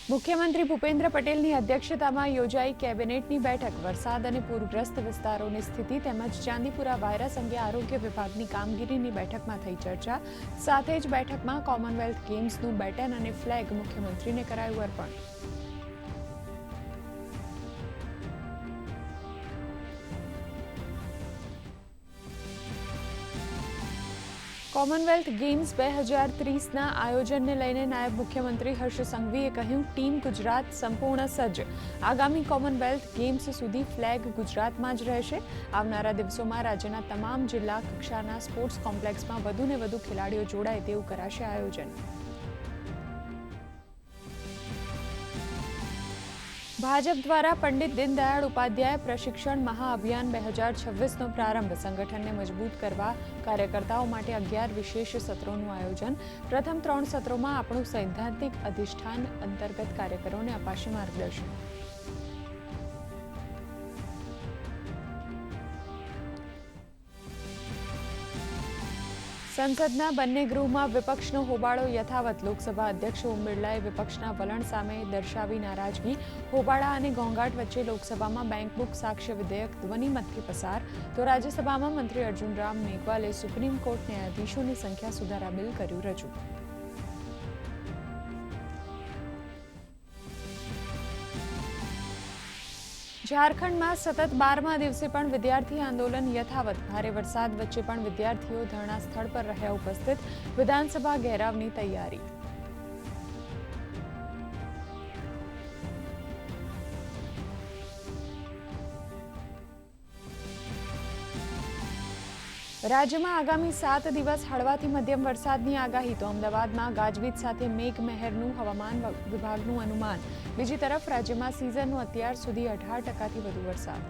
મુખ્યમંત્રી ભૂપેન્દ્ર પટેલની અધ્યક્ષતામાં યોજાઈ કેબિનેટની બેઠક વરસાદ અને પૂરગ્રસ્ત વિસ્તારોની સ્થિતિ તેમજ ચાંદીપુરા વાયરસ અંગે આરોગ્ય વિભાગની કામગીરીની બેઠકમાં થઈ ચર્ચા. સાથે જ બેઠકમાં કોમનવેલ્થ ગેમ્સનું બેટન અને ફ્લેગ મુખ્યમંત્રીને કરાયું અર્પણ. કોમનવેલ્થ ગેમ્સ 2030ના આયોજનને લઈને નાયબ મુખ્યમંત્રી હર્ષ સંઘવીએ કહ્યું, ટીમ ગુજરાત સંપૂર્ણ સજ્જ. આગામી કોમનવેલ્થ ગેમ્સ સુધી ફ્લેગ ગુજરાતમાં જ રહેશે. આવનારા દિવસોમાં રાજ્યના તમામ જિલ્લા કક્ષાના સ્પોર્ટ્સ કોમ્પ્લેક્સમાં વધુને વધુ ખેલાડીઓ જોડાય તેવું કરાશે આયોજન. ભાજપ દ્વારા પંડિત દીનદયાળ ઉપાધ્યાય પ્રશિક્ષણ મહાઅભિયાન 2026નો પ્રારંભ. સંગઠનને મજબૂત કરવા કાર્યકર્તાઓ માટે 11 વિશેષ સત્રોનું આયોજન. પ્રથમ 3 સત્રોમાં આપણું સૈદ્ધાંતિક અધિષ્ઠાન અંતર્ગત કાર્યકરોને અપાશે માર્ગદર્શન. સંસદના બંને ગૃહમાં વિપક્ષનો હોબાળો યથાવત. લોકસભા અધ્યક્ષ ઓમ બિરલાએ વિપક્ષના વલણ સામે દર્શાવી નારાજગી. હોબાળા અને ઘોંઘાટ વચ્ચે લોકસભામાં બેંક બુક સાક્ષ્ય વિધેયક ધ્વનિમતથી પસાર, તો રાજ્યસભામાં મંત્રી અર્જુન રામ મેઘવાલે સુપ્રીમ કોર્ટ ન્યાયાધીશોની સંખ્યા સુધારા બિલ કર્યું રજૂ. ઝારખંડમાં સતત 12મા દિવસે પણ વિદ્યાર્થી આંદોલન યથાવત. ભારે વરસાદ વચ્ચે પણ વિદ્યાર્થીઓ ધરણા સ્થળ પર રહ્યા ઉપસ્થિત. વિધાનસભા ઘેરાવની તૈયારી. રાજ્યમાં આગામી 7 દિવસ હળવાથી મધ્યમ વરસાદની આગાહી. તો અમદાવાદમાં ગાજવીજ સાથે મેઘમહેરનું હવામાન વિભાગનું અનુમાન. બીજી તરફ રાજ્યમાં સિઝનનો અત્યાર સુધી 18%થી વધુ વરસાદ.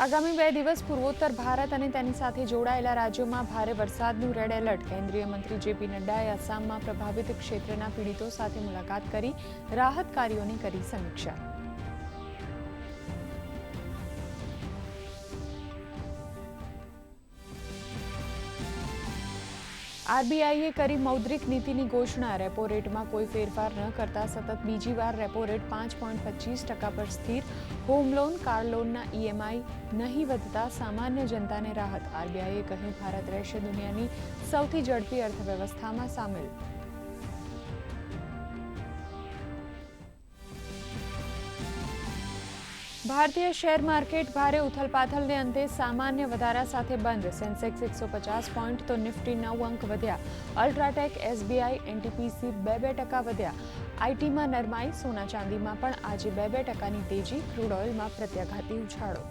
આગામી 2 દિવસ પૂર્વોત્તર ભારત અને તેની સાથે જોડાયેલા રાજ્યોમાં ભારે વરસાદનું રેડ એલર્ટ. કેન્દ્રીય મંત્રી જેપી નડ્ડાએ આસામમાં પ્રભાવિત ક્ષેત્રના પીડિતો સાથે મુલાકાત કરી રાહત કાર્યોની કરી સમીક્ષા. આરબીઆઈએ કરી મૌદ્રિક નીતિની ઘોષણા. રેપો રેટમાં કોઈ ફેરફાર ન કરતા સતત બીજી વાર રેપો રેટ 5.25% પર સ્થિર. હોમ લોન, કાર લોનના ઈએમઆઈ નહીં વધતા સામાન્ય જનતાને રાહત. આરબીઆઈએ કહ્યું, ભારત રહેશે દુનિયાની સૌથી ઝડપી અર્થવ્યવસ્થામાં સામેલ. ભારતીય શેર માર્કેટ ભારે ઉથલપાથલને અંતે સામાન્ય વધારા સાથે બંધ. સેન્સેક્સ 150 પોઈન્ટ તો નિફ્ટી 9 અંક વધ્યા. અલ્ટ્રાટેક, એસબીઆઈ, એનટીપીસી 2% વધ્યા. આઈટીમાં નરમાઈ. સોના ચાંદીમાં પણ આજે 2% તેજી. ક્રૂડ ઓઇલમાં પ્રત્યાઘાતી ઉછાળો.